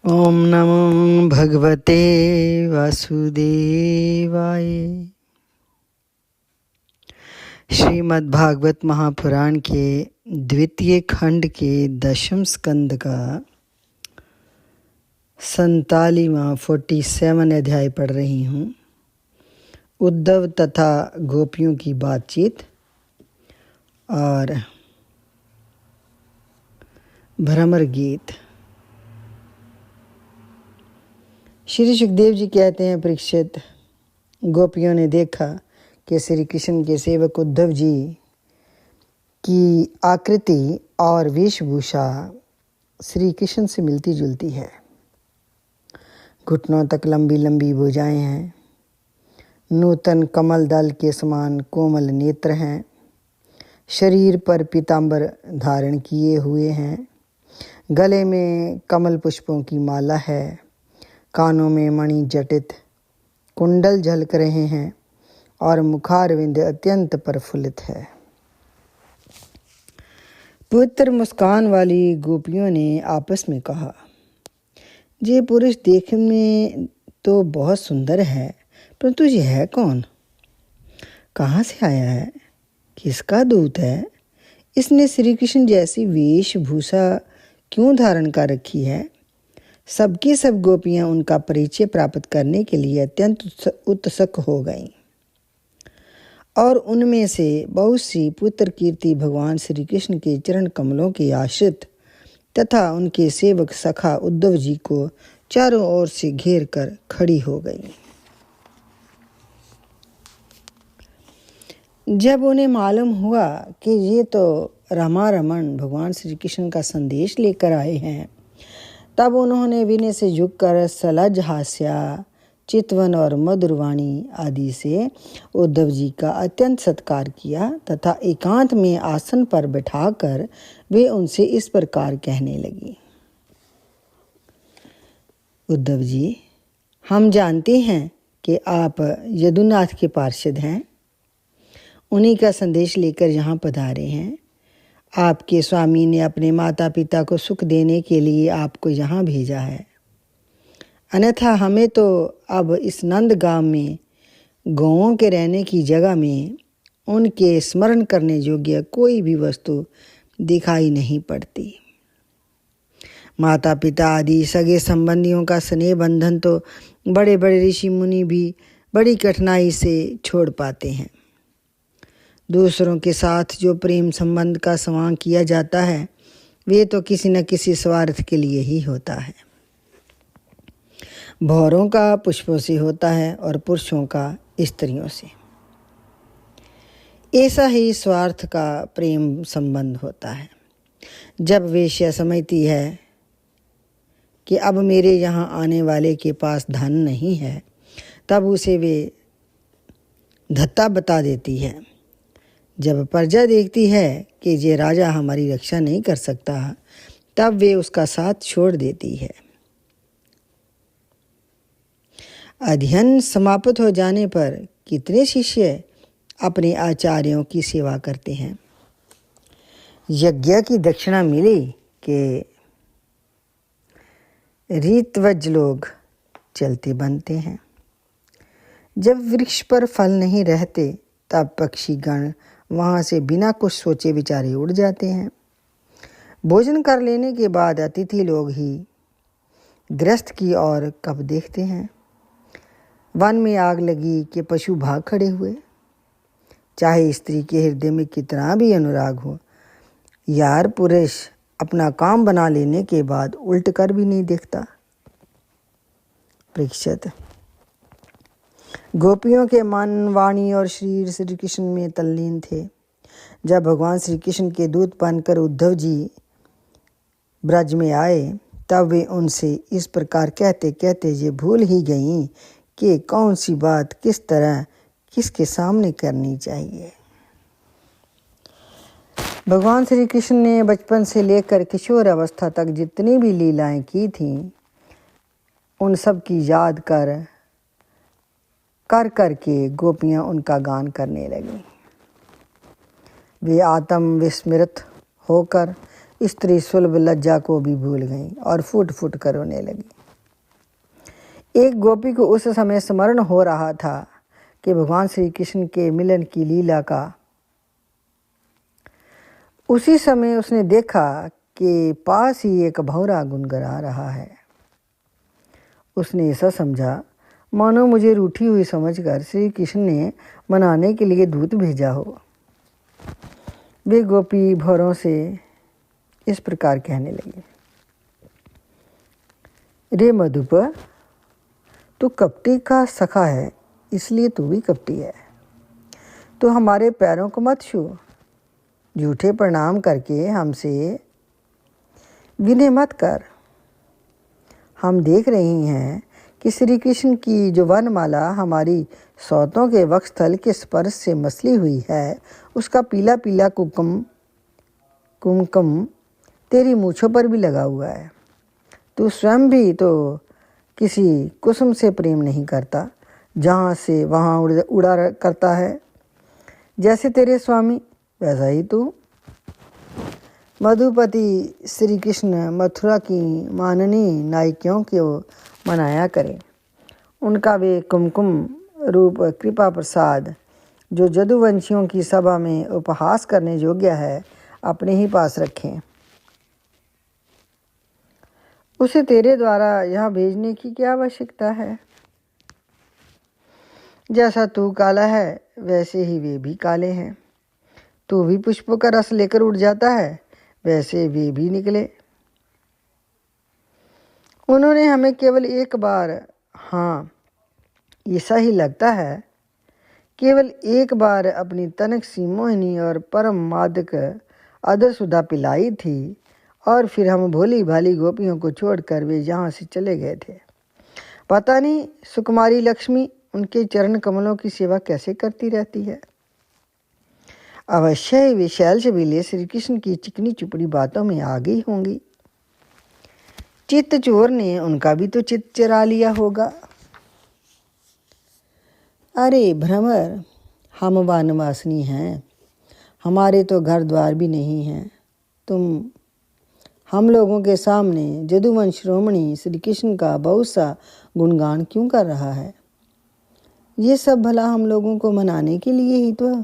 ओम नमो भगवते वासुदेवाय। श्रीमद् भागवत महापुराण के द्वितीय खंड के 10वें स्कंद का 47वां अध्याय पढ़ रही हूँ। उद्धव तथा गोपियों की बातचीत और भ्रमर गीत। श्री सुखदेव जी कहते हैं, परीक्षित, गोपियों ने देखा कि श्री कृष्ण के सेवक उद्धव जी की आकृति और वेशभूषा श्री कृष्ण से मिलती जुलती है। घुटनों तक लंबी लंबी भुजाएं हैं, नूतन कमल दल के समान कोमल नेत्र हैं, शरीर पर पीतांबर धारण किए हुए हैं, गले में कमल पुष्पों की माला है, कानों में मणि जटित कुंडल झलक रहे हैं और मुखारविंद अत्यंत प्रफुल्लित है। पवित्र मुस्कान वाली गोपियों ने आपस में कहा, ये पुरुष देखने में तो बहुत सुंदर है, परंतु यह है कौन? कहाँ से आया है? किसका दूत है? इसने श्री कृष्ण जैसी वेशभूषा क्यों धारण कर रखी है? सबकी सब गोपियां उनका परिचय प्राप्त करने के लिए अत्यंत उत्सुक हो गईं और उनमें से बहुत सी पुत्र कीर्ति भगवान श्री कृष्ण के चरण कमलों के आश्रित तथा उनके सेवक सखा उद्धव जी को चारों ओर से घेर कर खड़ी हो गईं। जब उन्हें मालूम हुआ कि ये तो रमारमण भगवान श्री कृष्ण का संदेश लेकर आए हैं, तब उन्होंने विनय से झुककर सलज हास्या, चितवन और मधुरवाणी आदि से उद्धव जी का अत्यंत सत्कार किया तथा एकांत में आसन पर बैठाकर वे उनसे इस प्रकार कहने लगी। उद्धव जी, हम जानते हैं कि आप यदुनाथ के पार्षद हैं, उन्हीं का संदेश लेकर यहाँ पधारे हैं। आपके स्वामी ने अपने माता पिता को सुख देने के लिए आपको यहाँ भेजा है, अन्यथा हमें तो अब इस नंद गांव में गौओं के रहने की जगह में उनके स्मरण करने योग्य कोई भी वस्तु दिखाई नहीं पड़ती। माता पिता आदि सगे संबंधियों का स्नेह बंधन तो बड़े बड़े ऋषि मुनि भी बड़ी कठिनाई से छोड़ पाते हैं। दूसरों के साथ जो प्रेम संबंध का संवाद किया जाता है, वे तो किसी न किसी स्वार्थ के लिए ही होता है। भौरों का पुष्पों से होता है और पुरुषों का स्त्रियों से। ऐसा ही स्वार्थ का प्रेम संबंध होता है। जब वेश्या समझती है कि अब मेरे यहाँ आने वाले के पास धन नहीं है, तब उसे वे धत्ता बता देती है। जब प्रजा देखती है कि ये राजा हमारी रक्षा नहीं कर सकता, तब वे उसका साथ छोड़ देती है। अध्ययन समाप्त हो जाने पर कितने शिष्य अपने आचार्यों की सेवा करते हैं। यज्ञ की दक्षिणा मिली कि रीतवज लोग चलते बनते हैं। जब वृक्ष पर फल नहीं रहते, तब पक्षी गण वहाँ से बिना कुछ सोचे विचारे उड़ जाते हैं। भोजन कर लेने के बाद अतिथि लोग ही गृहस्थ की ओर कब देखते हैं। वन में आग लगी कि पशु भाग खड़े हुए। चाहे स्त्री के हृदय में कितना भी अनुराग हो, यार पुरुष अपना काम बना लेने के बाद उल्ट कर भी नहीं देखता। परीक्षित, गोपियों के मन, वाणी और शरीर श्री कृष्ण में तल्लीन थे। जब भगवान श्री कृष्ण के दूत बनकर उद्धव जी ब्रज में आए, तब वे उनसे इस प्रकार कहते कहते ये भूल ही गईं कि कौन सी बात किस तरह किसके सामने करनी चाहिए। भगवान श्री कृष्ण ने बचपन से लेकर किशोर अवस्था तक जितनी भी लीलाएं की थीं, उन सब की याद कर के गोपियां उनका गान करने लगीं। वे आत्म विस्मृत होकर स्त्री सुलभ लज्जा को भी भूल गई और फूट फूट कर रोने लगी। एक गोपी को उस समय स्मरण हो रहा था कि भगवान श्री कृष्ण के मिलन की लीला का। उसी समय उसने देखा कि पास ही एक भंवरा गुनगुना रहा है। उसने ऐसा समझा मानो मुझे रूठी हुई समझकर श्री कृष्ण ने मनाने के लिए दूत भेजा हो। वे गोपी भौरों से इस प्रकार कहने लगी, रे मधुप, तू कपटी का सखा है, इसलिए तू भी कपटी है। तू हमारे पैरों को मत छू, झूठे प्रणाम करके हमसे विनय मत कर। हम देख रही हैं कि श्री कृष्ण की जो वनमाला हमारी सौतों के वक्षस्थल के स्पर्श से मसली हुई है, उसका पीला पीला कुमकुम तेरी मूछों पर भी लगा हुआ है। तू स्वयं भी तो किसी कुसुम से प्रेम नहीं करता, जहाँ से वहाँ उड़ा करता है। जैसे तेरे स्वामी वैसा ही तू। मधुपति श्री कृष्ण मथुरा की माननी नायिकाओं को मनाया करें। उनका वे कुमकुम रूप कृपा प्रसाद जो जदुवंशियों की सभा में उपहास करने योग्य है, अपने ही पास रखें। उसे तेरे द्वारा यहाँ भेजने की क्या आवश्यकता है? जैसा तू काला है वैसे ही वे भी काले हैं। तू भी पुष्पों का रस लेकर उड़ जाता है, वैसे वे भी निकले। उन्होंने हमें केवल एक बार, हाँ ऐसा ही लगता है, केवल एक बार अपनी तनक सी मोहिनी और परम मादक अदर सुधा पिलाई थी, और फिर हम भोली भाली गोपियों को छोड़कर वे यहाँ से चले गए थे। पता नहीं सुकुमारी लक्ष्मी उनके चरण कमलों की सेवा कैसे करती रहती है। अवश्य ही वे शैल छबीले श्री कृष्ण की चिकनी चुपड़ी बातों में आ गई होंगी। चित्त चोर ने उनका भी तो चित्त चरा लिया होगा। अरे भ्रमर, हम वनवासिनी हैं, हमारे तो घर द्वार भी नहीं हैं। तुम हम लोगों के सामने जदुवंश शिरोमणि श्री कृष्ण का बहुत सा गुणगान क्यों कर रहा है? ये सब भला हम लोगों को मनाने के लिए ही तो।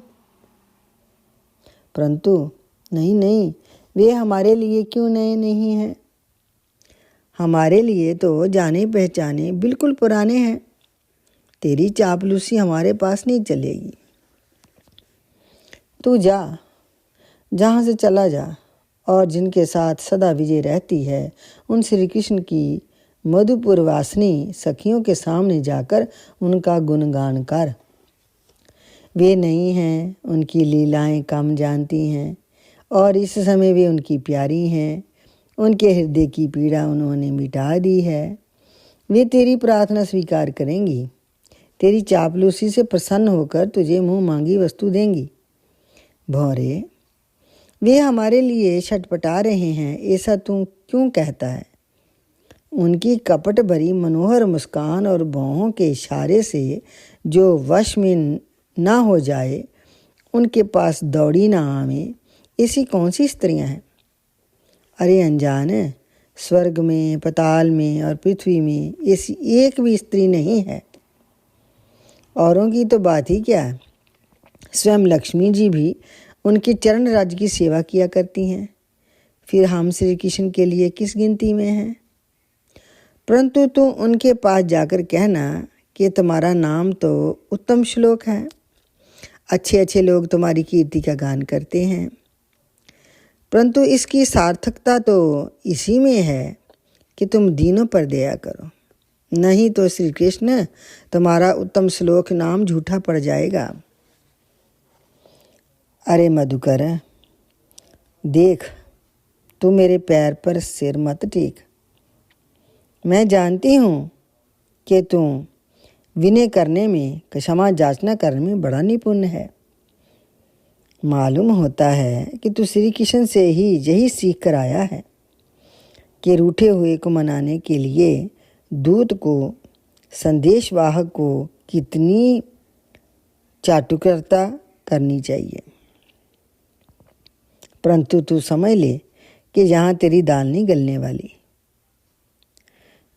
परंतु नहीं, वे हमारे लिए क्यों नए नहीं हैं? हमारे लिए तो जाने पहचाने बिल्कुल पुराने हैं। तेरी चापलूसी हमारे पास नहीं चलेगी। तू जा, जहाँ से चला जा, और जिनके साथ सदा विजय रहती है उन श्री कृष्ण की मधुपुर वासिनी सखियों के सामने जाकर उनका गुणगान कर। वे नहीं हैं, उनकी लीलाएं कम जानती हैं, और इस समय वे उनकी प्यारी हैं। उनके हृदय की पीड़ा उन्होंने मिटा दी है। वे तेरी प्रार्थना स्वीकार करेंगी, तेरी चापलूसी से प्रसन्न होकर तुझे मुँह मांगी वस्तु देंगी। भौरे, वे हमारे लिए छटपटा रहे हैं, ऐसा तू क्यों कहता है? उनकी कपट भरी मनोहर मुस्कान और बाहों के इशारे से जो वश में ना हो जाए, उनके पास दौड़ी ना आवे, ऐसी कौन सी स्त्रियां हैं? अरे अनजान, स्वर्ग में, पताल में और पृथ्वी में ऐसी एक भी स्त्री नहीं है। औरों की तो बात ही क्या है, स्वयं लक्ष्मी जी भी उनके चरण राज्य की सेवा किया करती हैं। फिर हम श्री कृष्ण के लिए किस गिनती में हैं? परंतु तू उनके पास जाकर कहना कि तुम्हारा नाम तो उत्तम श्लोक है, अच्छे अच्छे लोग तुम्हारी कीर्ति का गान करते हैं, परंतु इसकी सार्थकता तो इसी में है कि तुम दीनों पर दया करो, नहीं तो श्री कृष्ण तुम्हारा उत्तम श्लोक नाम झूठा पड़ जाएगा। अरे मधुकर, देख, तू मेरे पैर पर सिर मत टेक। मैं जानती हूँ कि तू विनय करने में, क्षमा याचना करने में बड़ा निपुण है। मालूम होता है कि तू श्री कृष्ण से ही यही सीख कर आया है कि रूठे हुए को मनाने के लिए दूत को, संदेशवाहक को कितनी चाटुकरता करनी चाहिए। परंतु तू समझ ले कि जहाँ तेरी दाल नहीं गलने वाली।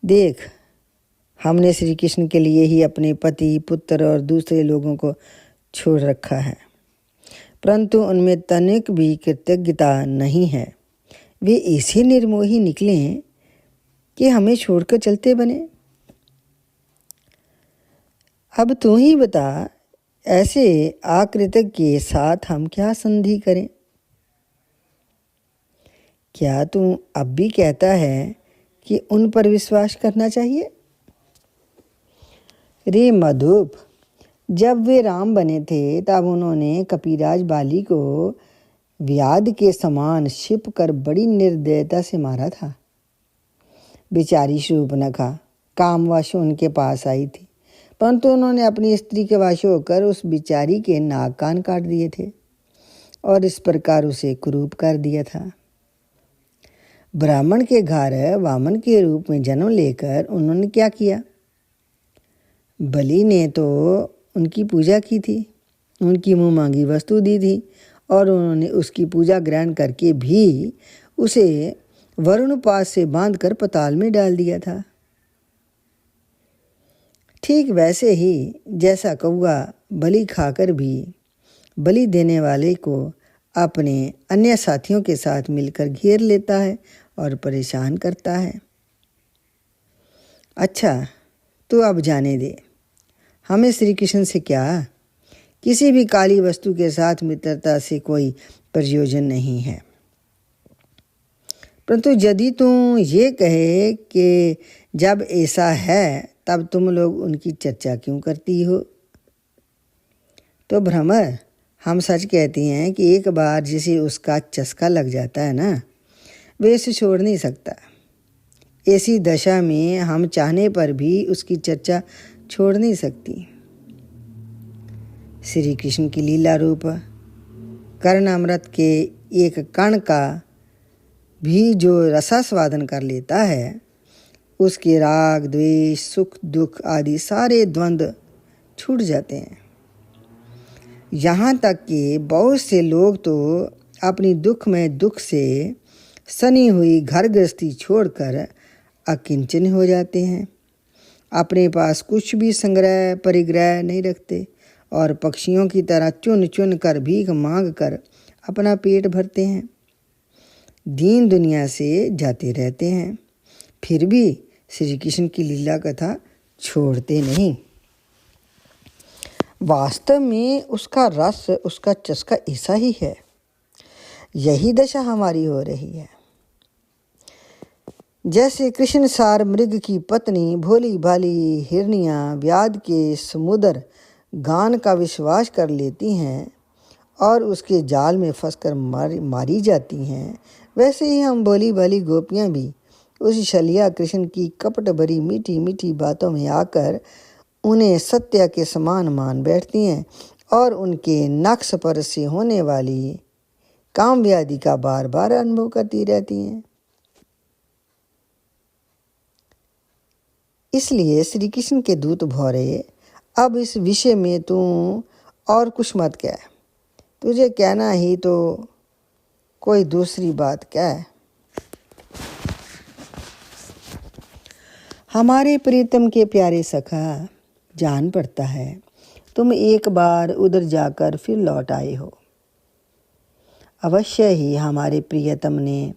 देख, हमने श्री कृष्ण के लिए ही अपने पति, पुत्र और दूसरे लोगों को छोड़ रखा है, परंतु उनमें तनिक भी कृतज्ञता नहीं है। वे ऐसे निर्मोही निकले कि हमें छोड़कर चलते बने। अब तू ही बता, ऐसे आकृतज्ञ के साथ हम क्या संधि करें? क्या तू अब भी कहता है कि उन पर विश्वास करना चाहिए? रे मधुप, जब वे राम बने थे तब उन्होंने कपिराज बाली को व्याध के समान छिप कर बड़ी निर्दयता से मारा था। बेचारी शूर्पणखा कामवश उनके पास आई थी, परंतु उन्होंने अपनी स्त्री के वश होकर उस बेचारी के नाक कान काट दिए थे और इस प्रकार उसे कुरूप कर दिया था। ब्राह्मण के घर वामन के रूप में जन्म लेकर उन्होंने क्या किया? बलि ने तो उनकी पूजा की थी, उनकी मुँह मांगी वस्तु दी थी और उन्होंने उसकी पूजा ग्रहण करके भी उसे वरुण पास से बांधकर पताल में डाल दिया था। ठीक वैसे ही जैसा कौआ बलि खाकर भी बलि देने वाले को अपने अन्य साथियों के साथ मिलकर घेर लेता है और परेशान करता है। अच्छा, तो अब जाने दे, हमें श्री कृष्ण से क्या? किसी भी काली वस्तु के साथ मित्रता से कोई प्रयोजन नहीं है। परंतु यदि तू ये कहे कि जब ऐसा है तब तुम लोग उनकी चर्चा क्यों करती हो, तो भ्रमर, हम सच कहती हैं कि एक बार जिसे उसका चस्का लग जाता है ना, वे इसे छोड़ नहीं सकता। ऐसी दशा में हम चाहने पर भी उसकी चर्चा छोड़ नहीं सकती। श्री कृष्ण की लीला रूप कर्णामृत के एक कण का भी जो रसास्वादन कर लेता है, उसके राग, द्वेष, सुख, दुख आदि सारे द्वंद्व छूट जाते हैं। यहाँ तक कि बहुत से लोग तो अपनी दुख में दुख से सनी हुई घर गृहस्थी छोड़कर अकिंचन हो जाते हैं। अपने पास कुछ भी संग्रह परिग्रह नहीं रखते और पक्षियों की तरह चुन चुन कर भीख मांग कर अपना पेट भरते हैं। दीन दुनिया से जाते रहते हैं, फिर भी श्री कृष्ण की लीला कथा छोड़ते नहीं। वास्तव में उसका रस, उसका चस्का ऐसा ही है। यही दशा हमारी हो रही है। जैसे कृष्ण सार मृग की पत्नी भोली भाली हिरनियाँ व्याध के समुद्र गान का विश्वास कर लेती हैं और उसके जाल में फंसकर मारी जाती हैं, वैसे ही हम भोली भाली गोपियाँ भी उस शलिया कृष्ण की कपट भरी मीठी मीठी बातों में आकर उन्हें सत्य के समान मान बैठती हैं और उनके नक्श पर से होने वाली काम व्याधि का बार बार अनुभव करती रहती हैं। इसलिए श्री कृष्ण के दूत भौरे, अब इस विषय में तू और कुछ मत कह। तुझे कहना ही तो कोई दूसरी बात कह। हमारे प्रीतम के प्यारे सखा, जान पड़ता है तुम एक बार उधर जाकर फिर लौट आए हो। अवश्य ही हमारे प्रियतम ने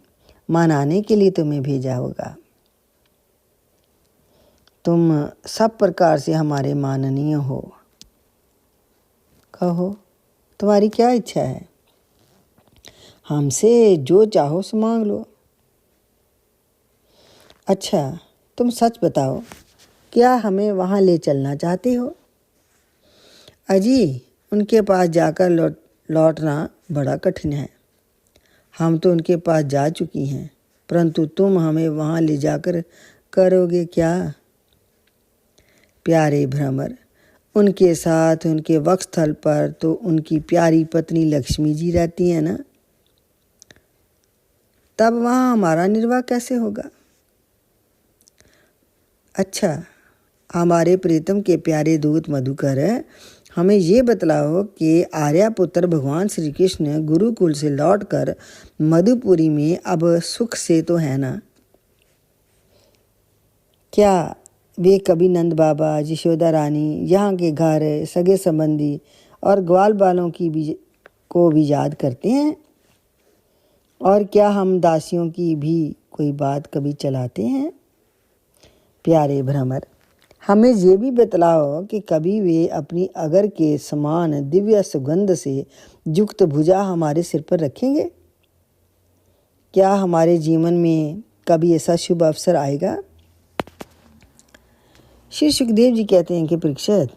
मनाने के लिए तुम्हें भेजा होगा। तुम सब प्रकार से हमारे माननीय हो। कहो, तुम्हारी क्या इच्छा है? हमसे जो चाहो सो मांग लो। अच्छा, तुम सच बताओ, क्या हमें वहाँ ले चलना चाहते हो? अजी, उनके पास जाकर लौटना बड़ा कठिन है। हम तो उनके पास जा चुकी हैं, परंतु तुम हमें वहाँ ले जाकर करोगे क्या? प्यारे भ्रमर, उनके साथ उनके वक्षस्थल पर तो उनकी प्यारी पत्नी लक्ष्मी जी रहती हैं ना, तब वहाँ हमारा निर्वाह कैसे होगा? अच्छा, हमारे प्रीतम के प्यारे दूत मधुकर हमें ये बतलाओ कि आर्यपुत्र भगवान श्री कृष्ण गुरुकुल से लौटकर मधुपुरी में अब सुख से तो है ना? क्या वे कभी नंद बाबा, यशोदा रानी, यहाँ के घर, सगे संबंधी और ग्वाल बालों को भी याद करते हैं? और क्या हम दासियों की भी कोई बात कभी चलाते हैं? प्यारे भ्रमर, हमें ये भी बतलाओ कि कभी वे अपनी अगर के समान दिव्य सुगंध से युक्त भुजा हमारे सिर पर रखेंगे? क्या हमारे जीवन में कभी ऐसा शुभ अवसर आएगा? श्री सुखदेव जी कहते हैं कि परीक्षित,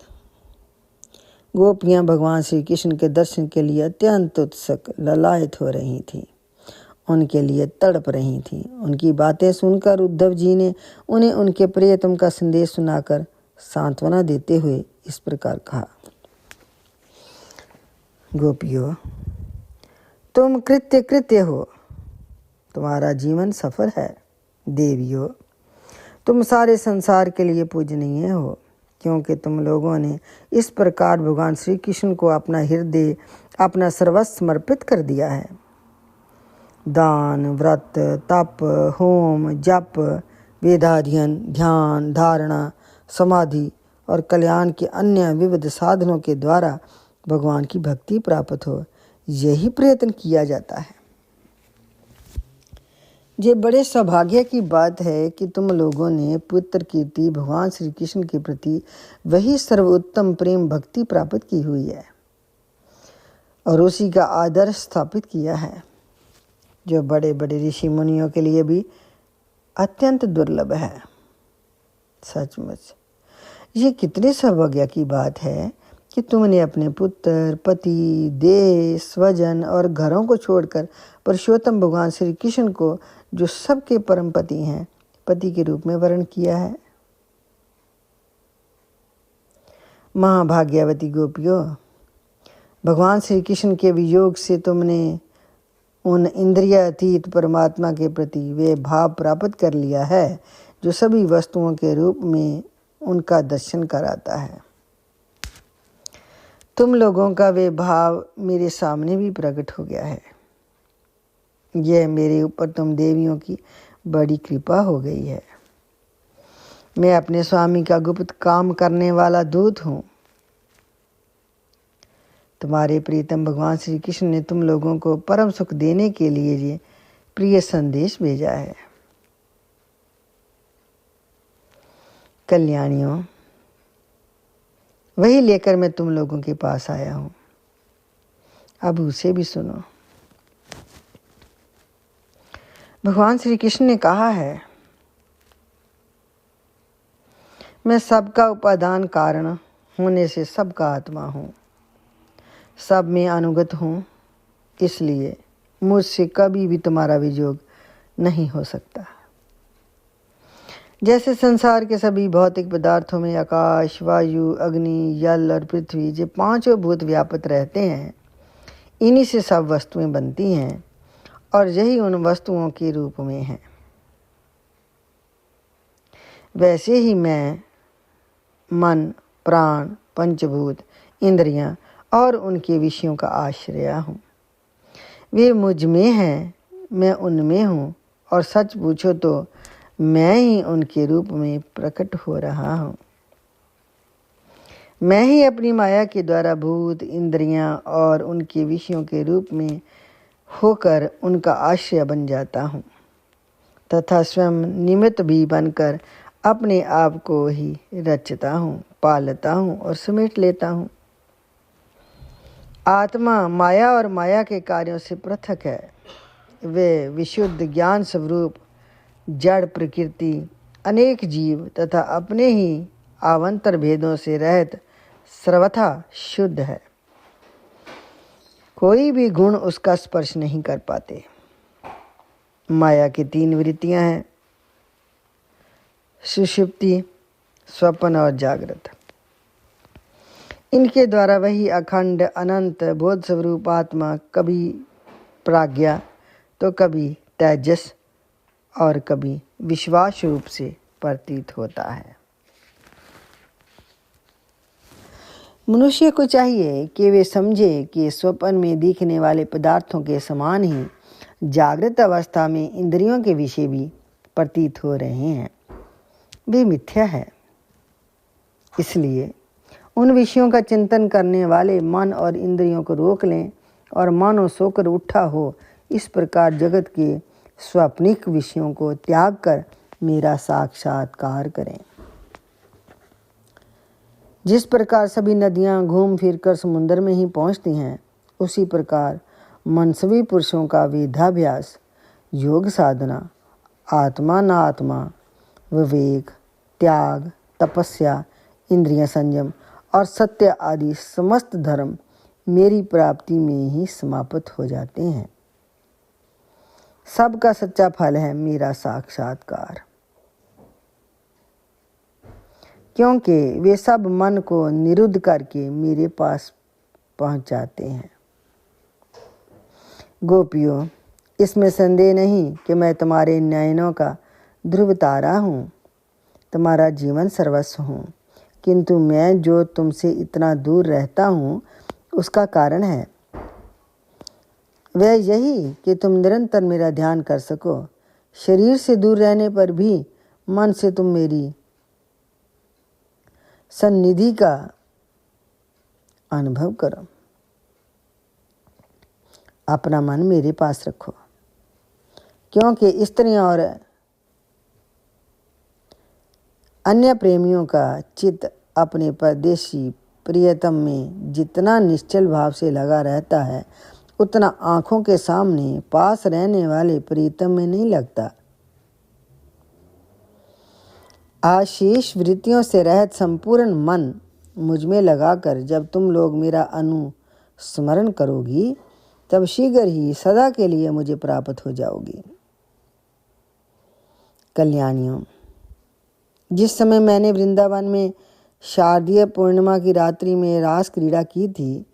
गोपियां भगवान श्री कृष्ण के दर्शन के लिए अत्यंत उत्सुक ललायत हो रही थीं, उनके लिए तड़प रही थीं। उनकी बातें सुनकर उद्धव जी ने उन्हें उनके प्रियतम का संदेश सुनाकर सांत्वना देते हुए इस प्रकार कहा। गोपियों, तुम कृत्य हो, तुम्हारा जीवन सफल है। देवियों, तुम सारे संसार के लिए पूजनीय हो, क्योंकि तुम लोगों ने इस प्रकार भगवान श्री कृष्ण को अपना हृदय, अपना सर्वस्व समर्पित कर दिया है। दान, व्रत, तप, होम, जप, वेदाध्ययन, ध्यान, धारणा, समाधि और कल्याण के अन्य विविध साधनों के द्वारा भगवान की भक्ति प्राप्त हो, यही प्रयत्न किया जाता है। ये बड़े सौभाग्य की बात है कि तुम लोगों ने पवित्र कीर्ति भगवान श्री कृष्ण के प्रति वही सर्वोत्तम प्रेम भक्ति प्राप्त की हुई है और उसी का आदर्श स्थापित किया है, जो बड़े बड़े ऋषि मुनियों के लिए भी अत्यंत दुर्लभ है। सचमुच ये कितने सौभाग्य की बात है कि तुमने अपने पुत्र, पति, देश, स्वजन और घरों को छोड़कर पुरुषोत्तम भगवान श्री कृष्ण को, जो सबके परम पति हैं, पति के रूप में वर्ण किया है। महाभाग्यवती गोपियों, भगवान श्री कृष्ण के वियोग से तुमने उन इंद्रियातीत परमात्मा के प्रति वे भाव प्राप्त कर लिया है जो सभी वस्तुओं के रूप में उनका दर्शन कराता है। तुम लोगों का वे भाव मेरे सामने भी प्रकट हो गया है। यह मेरे ऊपर तुम देवियों की बड़ी कृपा हो गई है। मैं अपने स्वामी का गुप्त काम करने वाला दूत हूँ। तुम्हारे प्रीतम भगवान श्री कृष्ण ने तुम लोगों को परम सुख देने के लिए ये प्रिय संदेश भेजा है। कल्याणियों, वही लेकर मैं तुम लोगों के पास आया हूँ। अब उसे भी सुनो। भगवान श्री कृष्ण ने कहा है, मैं सबका उपादान कारण होने से सबका आत्मा हूँ, सब में अनुगत हूँ, इसलिए मुझसे कभी भी तुम्हारा वियोग नहीं हो सकता। जैसे संसार के सभी भौतिक पदार्थों में आकाश, वायु, अग्नि, जल और पृथ्वी, ये पांचों भूत व्यापित रहते हैं, इन्हीं से सब वस्तुएं बनती हैं और यही उन वस्तुओं के रूप में है। वैसे ही मैं मन, प्राण, पंचभूत, इंद्रियां और उनके विषयों का आश्रय हूँ। वे मुझ में हैं, मैं उनमें हूँ, और सच पूछो तो मैं ही उनके रूप में प्रकट हो रहा हूँ। मैं ही अपनी माया के द्वारा भूत, इंद्रियां और उनके विषयों के रूप में होकर उनका आश्रय बन जाता हूँ तथा स्वयं निमित्त भी बनकर अपने आप को ही रचता हूँ, पालता हूँ और समेट लेता हूँ। आत्मा माया और माया के कार्यों से पृथक है। वे विशुद्ध ज्ञान स्वरूप जड़ प्रकृति, अनेक जीव तथा अपने ही आवांतर भेदों से रहित सर्वथा शुद्ध है। कोई भी गुण उसका स्पर्श नहीं कर पाते। माया की तीन वृत्तियां हैं, सुषुप्ति, स्वप्न और जागृत। इनके द्वारा वही अखंड अनंत बोध स्वरूप आत्मा कभी प्राज्ञा तो कभी तेजस और कभी विश्वास रूप से प्रतीत होता है। मनुष्य को चाहिए कि वे समझे कि स्वप्न में दिखने वाले पदार्थों के समान ही जागृत अवस्था में इंद्रियों के विषय भी प्रतीत हो रहे हैं, वे मिथ्या है। इसलिए उन विषयों का चिंतन करने वाले मन और इंद्रियों को रोक लें और मानो सोकर उठा हो इस प्रकार जगत के स्वप्निक विषयों को त्याग कर मेरा साक्षात्कार करें। जिस प्रकार सभी नदियां घूम फिर कर समुद्र में ही पहुंचती हैं, उसी प्रकार मनस्वी पुरुषों का वेदाभ्यास, योग साधना, आत्मा न आत्मा, विवेक, त्याग, तपस्या, इंद्रिय संयम और सत्य आदि समस्त धर्म मेरी प्राप्ति में ही समाप्त हो जाते हैं। सबका सच्चा फल है मेरा साक्षात्कार, क्योंकि वे सब मन को निरुद्ध करके मेरे पास पहुंच जाते हैं। गोपियों, इसमें संदेह नहीं कि मैं तुम्हारे नयनों का ध्रुव तारा हूँ, तुम्हारा जीवन सर्वस्व हूँ, किंतु मैं जो तुमसे इतना दूर रहता हूँ उसका कारण है वह यही कि तुम निरंतर मेरा ध्यान कर सको। शरीर से दूर रहने पर भी मन से तुम मेरी सन्निधि का अनुभव करो। अपना मन मेरे पास रखो, क्योंकि स्त्रियों और अन्य प्रेमियों का चित्त अपने परदेशी प्रियतम में जितना निश्चल भाव से लगा रहता है, उतना आंखों के सामने पास रहने वाले प्रीतम में नहीं लगता। आशीष वृत्तियों से रहित संपूर्ण मन मुझ में लगाकर जब तुम लोग मेरा अनुस्मरण करोगी, तब शीघ्र ही सदा के लिए मुझे प्राप्त हो जाओगी। कल्याणियों, जिस समय मैंने वृंदावन में शारदीय पूर्णिमा की रात्रि में रास क्रीड़ा की थी,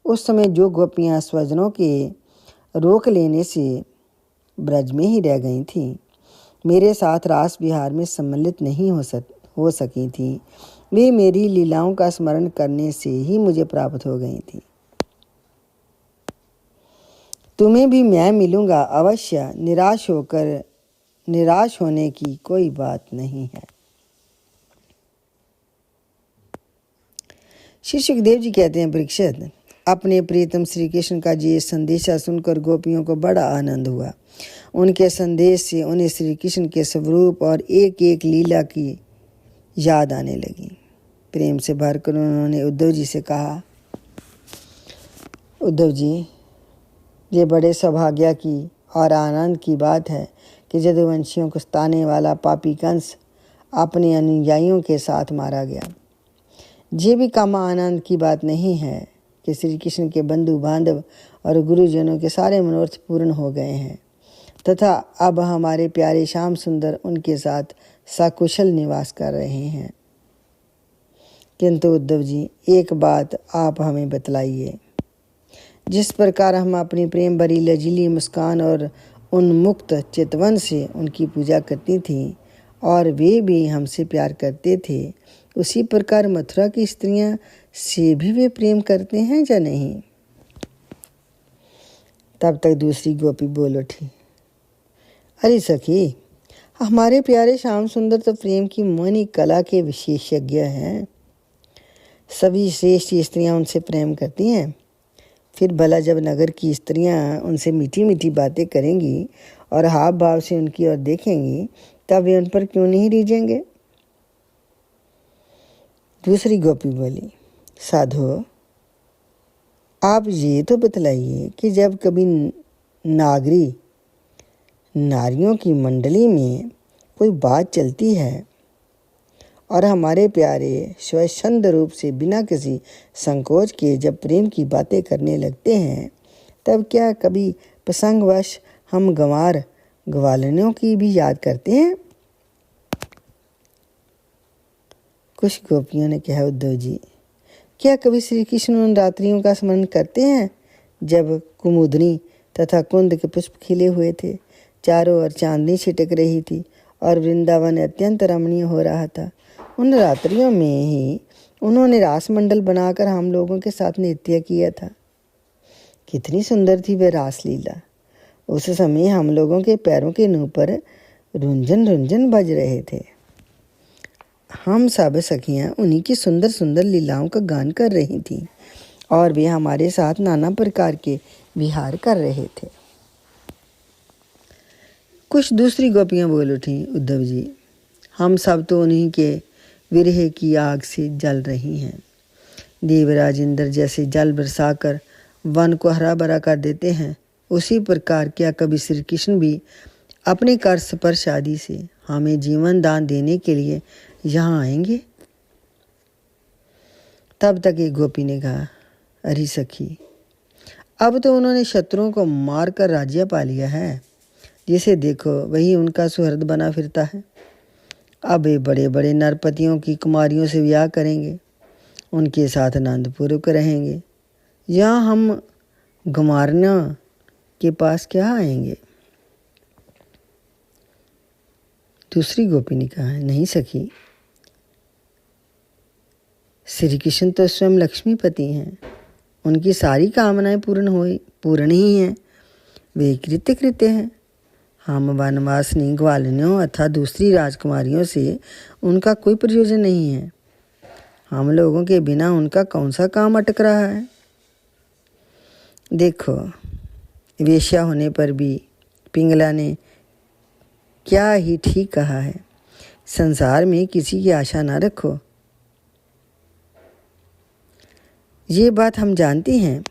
उस समय जो गोपियां स्वजनों के रोक लेने से ब्रज में ही रह गई थीं, मेरे साथ रास विहार में सम्मिलित नहीं हो सकी थीं, वे मेरी लीलाओं का स्मरण करने से ही मुझे प्राप्त हो गई थीं। तुम्हें भी मैं मिलूंगा अवश्य, निराश होने की कोई बात नहीं है। श्री सुखदेव जी कहते हैं, परीक्षित, अपने प्रियतम श्री कृष्ण का ये संदेशा सुनकर गोपियों को बड़ा आनंद हुआ। उनके संदेश से उन्हें श्री कृष्ण के स्वरूप और एक एक लीला की याद आने लगी। प्रेम से भरकर उन्होंने उद्धव जी से कहा, उद्धव जी, ये बड़े सौभाग्य की और आनंद की बात है कि यदुवंशियों को सताने वाला पापी कंस अपने अनुयायियों के साथ मारा गया। ये भी कम आनंद की बात नहीं है कि श्री कृष्ण के बंधु बांधव और गुरुजनों के सारे मनोरथ पूर्ण हो गए हैं तथा अब हमारे प्यारे श्याम सुंदर उनके साथ सकुशल निवास कर रहे हैं। किंतु उद्धव जी, एक बात आप हमें बतलाइए। जिस प्रकार हम अपनी प्रेम भरी लजीली मुस्कान और उन्मुक्त चितवन से उनकी पूजा करती थीं और वे भी हमसे प्यार करते थे, उसी प्रकार मथुरा की स्त्रियां से भी वे प्रेम करते हैं या नहीं? तब तक दूसरी गोपी बोल उठी, अरे सखी, हमारे प्यारे श्याम सुंदर तो प्रेम की मोहनी कला के विशेषज्ञ हैं। सभी श्रेष्ठ स्त्रियां उनसे प्रेम करती हैं। फिर भला जब नगर की स्त्रियां उनसे मीठी मीठी बातें करेंगी और हाव भाव से उनकी ओर देखेंगी, तब वे उन पर क्यों नहीं रीझेंगे? दूसरी गोपी बोली, साधो, आप ये तो बतलाइए कि जब कभी नारियों की मंडली में कोई बात चलती है और हमारे प्यारे स्वच्छंद रूप से बिना किसी संकोच के जब प्रेम की बातें करने लगते हैं, तब क्या कभी प्रसंगवश हम ग्वालिनों की भी याद करते हैं? कुछ गोपियों ने कहा, उद्धव जी, क्या कभी श्री कृष्ण उन रात्रियों का स्मरण करते हैं जब कुमुदनी तथा कुंद के पुष्प खिले हुए थे, चारों ओर चांदनी छिटक रही थी और वृंदावन अत्यंत रमणीय हो रहा था? उन रात्रियों में ही उन्होंने रास मंडल बनाकर हम लोगों के साथ नृत्य किया था। कितनी सुंदर थी वह रासलीला। उस समय हम लोगों के पैरों के नुह पर रुंझन रुंझन बज रहे थे। हम सब सखियां उन्हीं की सुंदर सुंदर लीलाओं का गान कर रही थीं और वे हमारे साथ नाना प्रकार के विहार कर रहे थे। कुछ दूसरी गोपियां बोल उठीं, उद्धव जी, हम सब तो उन्हीं के विरह की आग से जल रही हैं। देवराज इंद्र जैसे जल बरसाकर वन को हरा भरा कर देते हैं, उसी प्रकार क्या कभी श्री कृष्ण भी अपने कर स्पर्श आदि से हमें जीवन दान देने के लिए यहाँ आएंगे? तब तक एक गोपी ने कहा, अरे सखी, अब तो उन्होंने शत्रुओं को मारकर राज्य पा लिया है। जिसे देखो वही उनका सुहृद बना फिरता है। अब वे बड़े बड़े नरपतियों की कुमारियों से विवाह करेंगे, उनके साथ आनंदपूर्वक रहेंगे। यहाँ हम गुमारना के पास क्या आएंगे? दूसरी गोपी ने कहा, नहीं सखी, श्री कृष्ण तो स्वयं लक्ष्मीपति हैं, उनकी सारी कामनाएं पूर्ण ही हैं। वे कृत्य कृत्य हैं। हम वनवासिनी ग्वालिनियों अथवा दूसरी राजकुमारियों से उनका कोई प्रयोजन नहीं है। हम लोगों के बिना उनका कौन सा काम अटक रहा है? देखो, वेश्या होने पर भी पिंगला ने क्या ही ठीक कहा है, संसार में किसी की आशा ना रखो। ये बात हम जानते हैं,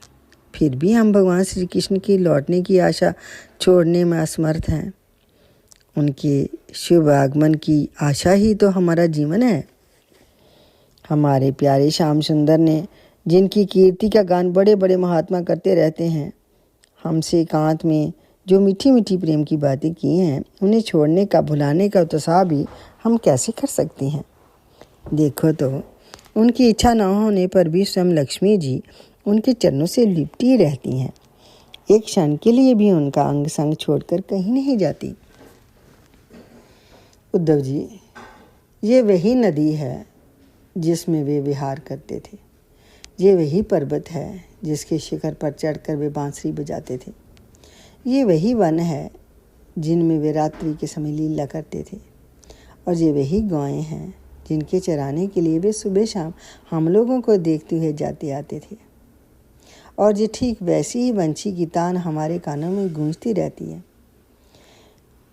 फिर भी हम भगवान श्री कृष्ण की लौटने की आशा छोड़ने में असमर्थ हैं। उनके शुभ आगमन की आशा ही तो हमारा जीवन है। हमारे प्यारे श्याम सुंदर ने जिनकी कीर्ति का गान बड़े बड़े महात्मा करते रहते हैं, हमसे एकांत में जो मीठी मीठी प्रेम की बातें की हैं, उन्हें छोड़ने का भुलाने का उत्साह भी हम कैसे कर सकते हैं? देखो तो, उनकी इच्छा न होने पर भी स्वयं लक्ष्मी जी उनके चरणों से लिपटी रहती हैं। एक क्षण के लिए भी उनका अंग संग छोड़कर कहीं नहीं जाती। उद्धव जी, ये वही नदी है जिसमें वे विहार करते थे। ये वही पर्वत है जिसके शिखर पर चढ़कर वे बांसुरी बजाते थे। ये वही वन है जिनमें वे रात्रि के समय लीला करते थे। और ये वही गायें हैं जिनके चराने के लिए वे सुबह शाम हम लोगों को देखते हुए जाते आते थे। और ये ठीक वैसी ही वंशी की तान हमारे कानों में गूंजती रहती है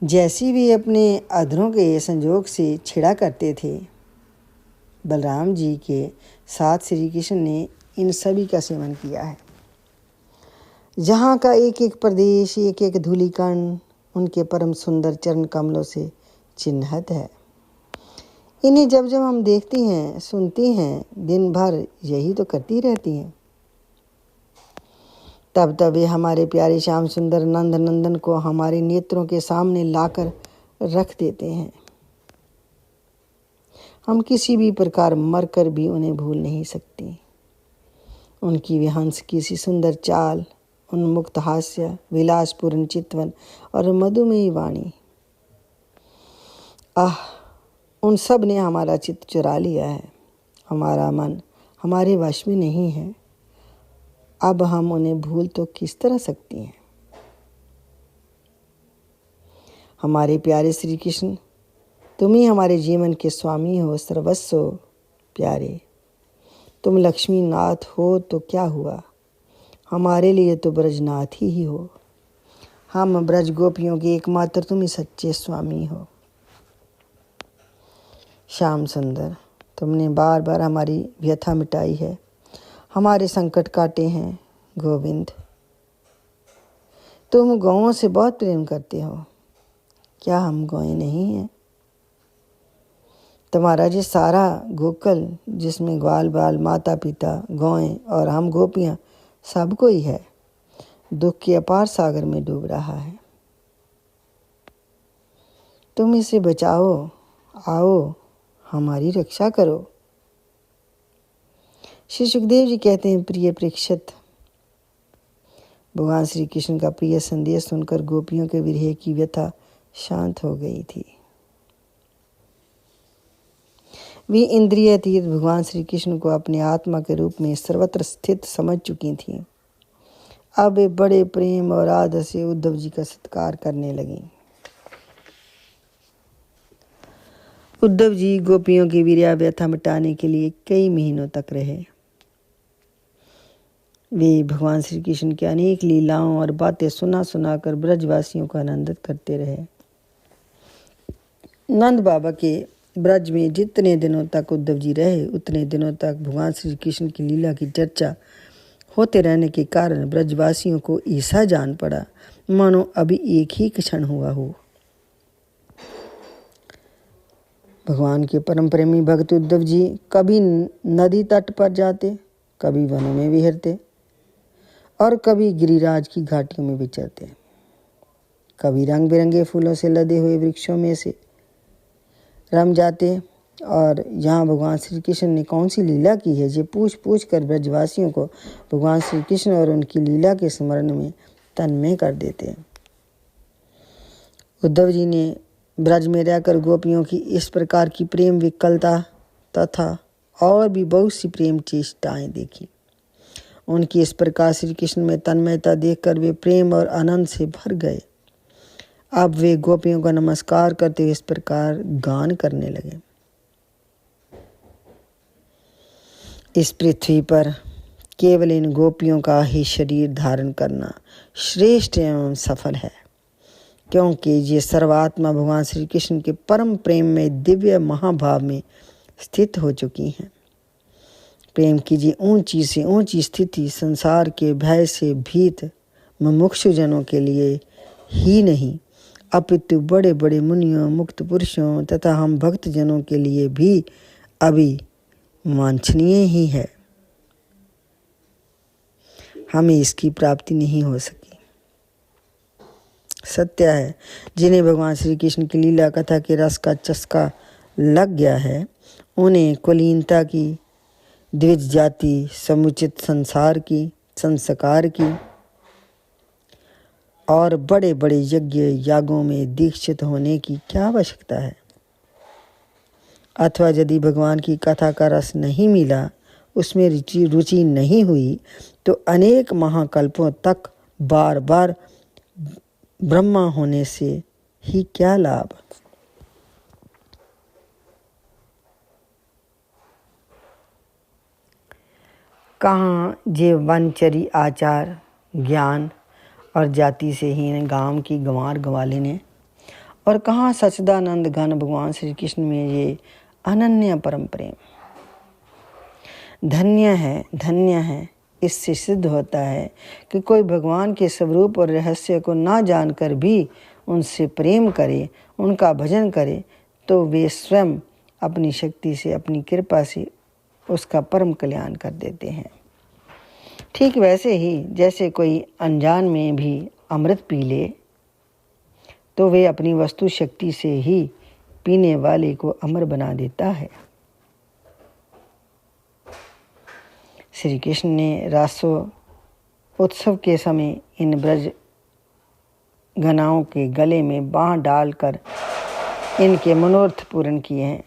जैसी वे अपने अधरों के संजोग से छिड़ा करते थे। बलराम जी के साथ श्री कृष्ण ने इन सभी का सेवन किया है। जहाँ का एक एक प्रदेश, एक एक धूलिकण उनके परम सुंदर चरण कमलों से चिन्हित है। इन्हें जब जब हम देखती हैं, सुनती हैं, दिन भर यही तो करती रहती हैं। तब तब वे हमारे प्यारे श्याम सुंदर नंद नंदन को हमारे नेत्रों के सामने लाकर रख देते हैं। हम किसी भी प्रकार मरकर भी उन्हें भूल नहीं सकती। उनकी वे हंस की सी सुंदर चाल, उन्मुक्त हास्य, विलासपूर्ण चितवन और मधुमेही वाणी, उन सब ने हमारा चित्त चुरा लिया है। हमारा मन हमारे वश में नहीं है। अब हम उन्हें भूल तो किस तरह सकती हैं? हमारे प्यारे श्री कृष्ण, तुम ही हमारे जीवन के स्वामी हो, सर्वस्व हो। प्यारे, तुम लक्ष्मी नाथ हो तो क्या हुआ, हमारे लिए तो ब्रजनाथ ही हो। हम ब्रज गोपियों के एकमात्र तुम ही सच्चे स्वामी हो। श्याम सुंदर, तुमने बार बार हमारी व्यथा मिटाई है, हमारे संकट काटे हैं। गोविंद, तुम गौओं से बहुत प्रेम करते हो, क्या हम गौएं नहीं हैं? तुम्हारा जो सारा गोकुल, जिसमें ग्वाल बाल, माता पिता, गौएं और हम गोपियां, सब कोई है, दुख के अपार सागर में डूब रहा है। तुम इसे बचाओ, आओ हमारी रक्षा करो। श्री सुखदेव जी कहते हैं, प्रिय परीक्षित, भगवान श्री कृष्ण का प्रिय संदेश सुनकर गोपियों के विरह की व्यथा शांत हो गई थी। वे इंद्रिय अतीत भगवान श्री कृष्ण को अपने आत्मा के रूप में सर्वत्र स्थित समझ चुकी थीं। अब वे बड़े प्रेम और आदर से उद्धव जी का सत्कार करने लगीं। उद्धव जी गोपियों की वीर्या व्यथा मिटाने के लिए कई महीनों तक रहे। वे भगवान श्री कृष्ण की अनेक लीलाओं और बातें सुना सुनाकर ब्रजवासियों को आनंदित करते रहे। नंद बाबा के ब्रज में जितने दिनों तक उद्धव जी रहे, उतने दिनों तक भगवान श्री कृष्ण की लीला की चर्चा होते रहने के कारण ब्रजवासियों को ऐसा जान पड़ा मानो अभी एक ही क्षण हुआ हो। भगवान के परम प्रेमी भक्त उद्धव जी कभी नदी तट पर जाते, कभी वनों में विहरते और कभी गिरिराज की घाटियों में विचरते। कभी रंग बिरंगे फूलों से लदे हुए वृक्षों में से रम जाते और यहाँ भगवान श्री कृष्ण ने कौन सी लीला की है, ये पूछ पूछ कर ब्रजवासियों को भगवान श्री कृष्ण और उनकी लीला के स्मरण में तन्मय कर देते। उद्धव जी ने ब्रज में रहकर गोपियों की इस प्रकार की प्रेम विकलता तथा और भी बहुत सी प्रेम चेष्टाएं देखी। उनकी इस प्रकार श्री कृष्ण में तन्मयता देखकर वे प्रेम और आनंद से भर गए। अब वे गोपियों का नमस्कार करते हुए इस प्रकार गान करने लगे। इस पृथ्वी पर केवल इन गोपियों का ही शरीर धारण करना श्रेष्ठ एवं सफल है, क्योंकि ये सर्वात्मा भगवान श्री कृष्ण के परम प्रेम में दिव्य महाभाव में स्थित हो चुकी हैं। प्रेम की ये ऊंची से ऊंची स्थिति संसार के भय से भीत मुमुक्षुजनों के लिए ही नहीं, अपितु बड़े बड़े मुनियों, मुक्त पुरुषों तथा हम भक्त जनों के लिए भी अभी वांछनीय ही है। हमें इसकी प्राप्ति नहीं हो सकी। सत्य है, जिन्हें भगवान श्री कृष्ण की लीला कथा के रस का चस्का लग गया है, उन्हें कुलीनता की, द्विज जाति, समुचित संसार की, संस्कार की और बड़े बड़े यज्ञ यागों में दीक्षित होने की क्या आवश्यकता है। अथवा यदि भगवान की कथा का रस नहीं मिला, उसमें रुचि नहीं हुई, तो अनेक महाकल्पों तक बार बार ब्रह्मा होने से ही क्या लाभ। कहाँ जे वनचरी आचार, ज्ञान और जाति से हीन गांव की गंवार गंवाली ने, और कहाँ सच्चिदानंद घन भगवान श्री कृष्ण में ये अनन्य परम प्रेम। धन्य है, धन्य है। इससे सिद्ध होता है कि कोई भगवान के स्वरूप और रहस्य को ना जानकर भी उनसे प्रेम करे, उनका भजन करे, तो वे स्वयं अपनी शक्ति से, अपनी कृपा से उसका परम कल्याण कर देते हैं। ठीक वैसे ही जैसे कोई अनजान में भी अमृत पी ले, तो वे अपनी वस्तु शक्ति से ही पीने वाले को अमर बना देता है। श्री कृष्ण ने रासो उत्सव के समय इन ब्रज गणाओं के गले में बाँह डालकर इनके मनोरथ पूर्ण किए हैं।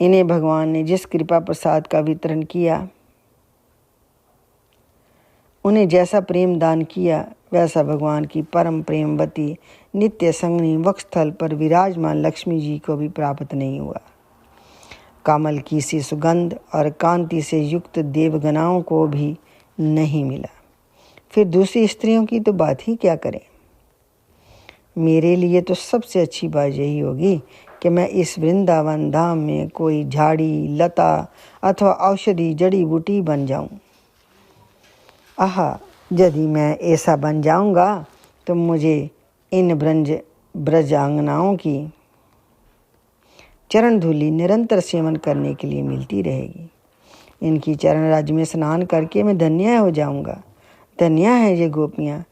इन्हें भगवान ने जिस कृपा प्रसाद का वितरण किया, उन्हें जैसा प्रेम दान किया, वैसा भगवान की परम प्रेमवती नित्य संगनी वक्षस्थल पर विराजमान लक्ष्मी जी को भी प्राप्त नहीं हुआ। कमल की सी सुगंध और कांति से युक्त देवगणाओं को भी नहीं मिला। फिर दूसरी स्त्रियों की तो बात ही क्या करें। मेरे लिए तो सबसे अच्छी बात यही होगी कि मैं इस वृंदावन धाम में कोई झाड़ी, लता अथवा औषधि जड़ी बूटी बन जाऊं। आहा, यदि मैं ऐसा बन जाऊंगा तो मुझे इन ब्रजांगनाओं की चरण धूलि निरंतर सेवन करने के लिए मिलती रहेगी। इनकी चरण राज्य में स्नान करके मैं धन्य हो जाऊंगा। धन्य है ये गोपियाँ।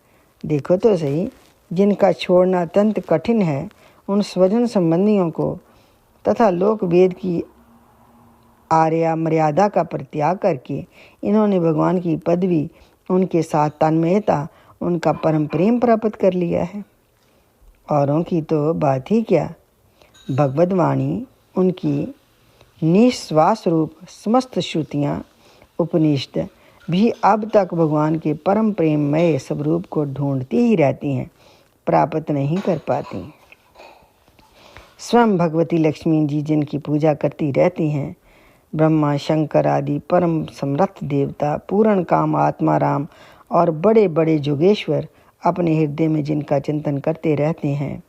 देखो तो सही, जिनका छोड़ना अत्यंत कठिन है, उन स्वजन संबंधियों को तथा लोक वेद की आर्या मर्यादा का परित्याग करके इन्होंने भगवान की पदवी, उनके साथ तन्मयता, उनका परम प्रेम प्राप्त कर लिया है। औरों की तो बात ही क्या। भगवत वाणी उनकी निश्वास रूप समस्त श्रुतियाँ उपनिषद भी अब तक भगवान के परम प्रेममय स्वरूप को ढूंढती ही रहती हैं, प्राप्त नहीं कर पाती। स्वयं भगवती लक्ष्मी जी जिनकी पूजा करती रहती हैं, ब्रह्मा शंकर आदि परम समर्थ देवता, पूर्ण काम आत्मा राम और बड़े बड़े जोगेश्वर अपने हृदय में जिनका चिंतन करते रहते हैं,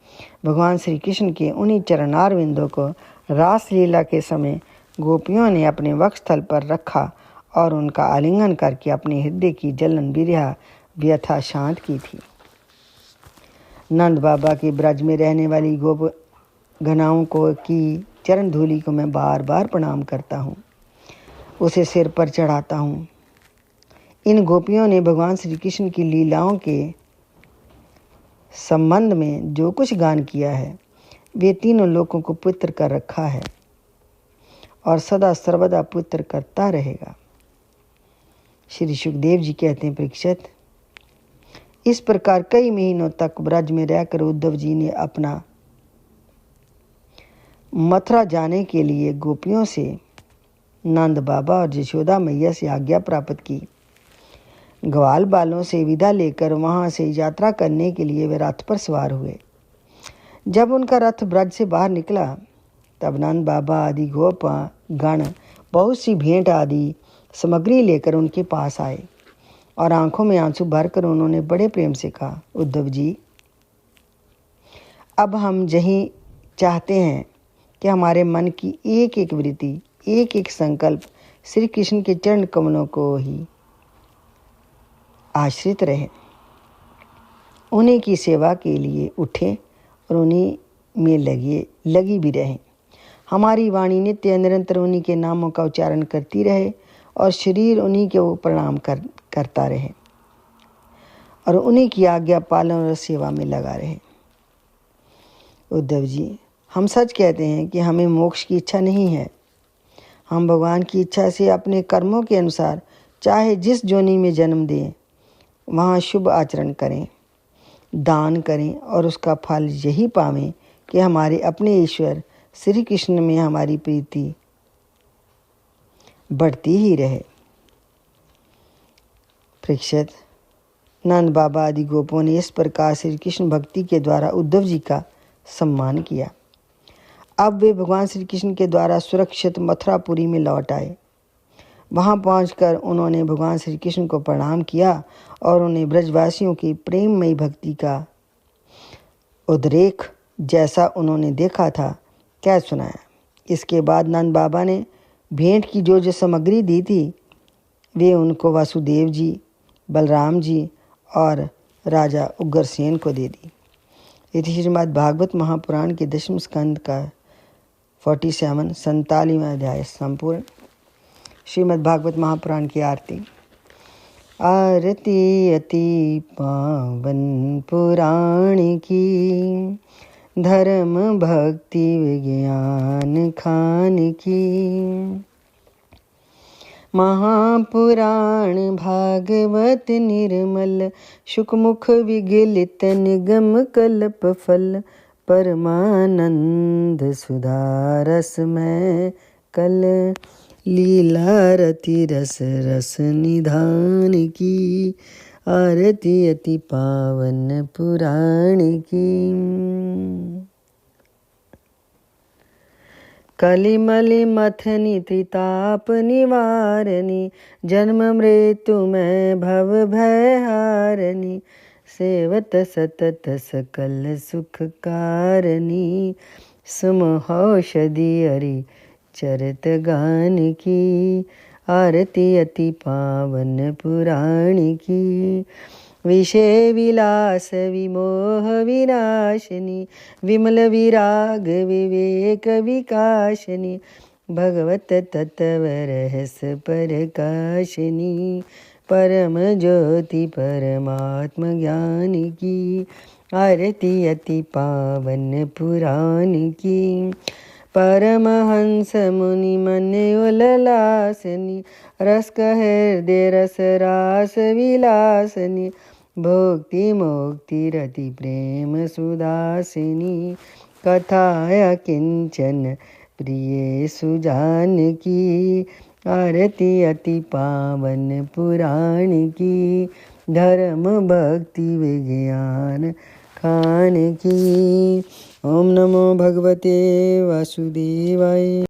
भगवान श्री कृष्ण के उन्हीं चरणारविंदों को रासलीला के समय गोपियों ने अपने वक्षस्थल पर रखा और उनका आलिंगन करके अपने हृदय की जलन बिरहा व्यथा शांत की थी। नंद बाबा के ब्रज में रहने वाली गोप गणाओं को की चरण धूलि को मैं बार बार प्रणाम करता हूँ, उसे सिर पर चढ़ाता हूँ। इन गोपियों ने भगवान श्री कृष्ण की लीलाओं के संबंध में जो कुछ गान किया है, वे तीनों लोगों को पवित्र कर रखा है और सदा सर्वदा पवित्र करता रहेगा। श्री सुखदेव जी कहते हैं, परीक्षित, इस प्रकार कई महीनों तक ब्रज में रहकर उद्धव जी ने अपना मथुरा जाने के लिए गोपियों से नंद बाबा और यशोदा मैया से आज्ञा प्राप्त की। ग्वाल बालों से विदा लेकर वहां से यात्रा करने के लिए वे रथ पर सवार हुए। जब उनका रथ ब्रज से बाहर निकला, तब नंद बाबा आदि गोप गण बहुत सी भेंट आदि सामग्री लेकर उनके पास आए और आंखों में आंसू भरकर उन्होंने बड़े प्रेम से कहा, उद्धव जी, अब हम यही चाहते हैं कि हमारे मन की एक एक वृत्ति, एक एक संकल्प श्री कृष्ण के चरण कमलों को ही आश्रित रहे, उन्हीं की सेवा के लिए उठे और उन्हीं में लगी भी रहे। हमारी वाणी नित्य निरंतर उन्हीं के नामों का उच्चारण करती रहे और शरीर उन्हीं के वो प्रणाम करता रहे और उन्हीं की आज्ञा पालन और सेवा में लगा रहे। उद्धव जी, हम सच कहते हैं कि हमें मोक्ष की इच्छा नहीं है। हम भगवान की इच्छा से अपने कर्मों के अनुसार चाहे जिस जोनि में जन्म दें, वहाँ शुभ आचरण करें, दान करें और उसका फल यही पावें कि हमारे अपने ईश्वर श्री कृष्ण में हमारी प्रीति बढ़ती ही रहे। परीक्षित, नंद बाबा आदि गोपों ने इस प्रकार श्री कृष्ण भक्ति के द्वारा उद्धव जी का सम्मान किया। अब वे भगवान श्री कृष्ण के द्वारा सुरक्षित मथुरापुरी में लौट आए। वहां पहुंचकर उन्होंने भगवान श्री कृष्ण को प्रणाम किया और उन्हें ब्रजवासियों की प्रेममयी भक्ति का उद्रेक जैसा उन्होंने देखा था कह सुनाया। इसके बाद नंद बाबा ने भेंट की जो सामग्री दी थी, वे उनको वासुदेव जी, बलराम जी और राजा उग्रसेन को दे दी। इति श्रीमद् भागवत महापुराण के 10वें स्कंद का 47वां अध्याय संपूर्ण। श्रीमद् भागवत महापुराण की आरती। आरती अति पावन पुराण की, धर्म भक्ति विज्ञान खान की। महापुराण भागवत निर्मल, शुकमुख विगलित निगम कल्प फल। परमानंद सुधा रस में कल, लीला रति रस रस निधान की। आरती अति पावन पुराण की। कलिमलि मथनी त्रिताप निवारणी, जन्म मृत्यु में भव भय हारणी। सेवत सतत सकल सुख कारणी, सुमहौषधि हरि चरित गान की। आरती अति पावन पुराण की। विषय विलास विमोह विनाशिनी, विमल विराग विवेक विकाशिनी। भगवत तत्व रहस्य प्रकाशिनी, परम ज्योति परमात्म ज्ञान की। आरती अति पावन पुराण की। परमहंस मुनि मन उल्लासनी, रस हृदय रस रास विलासनी। भोक्ति मोक्ति रति प्रेम सुदासिनी, कथाया किंचन प्रिय सुजान की, आरती अति पावन पुराण की, धर्म भक्ति विज्ञान खान की। ओम नमो भगवते वासुदेवाय।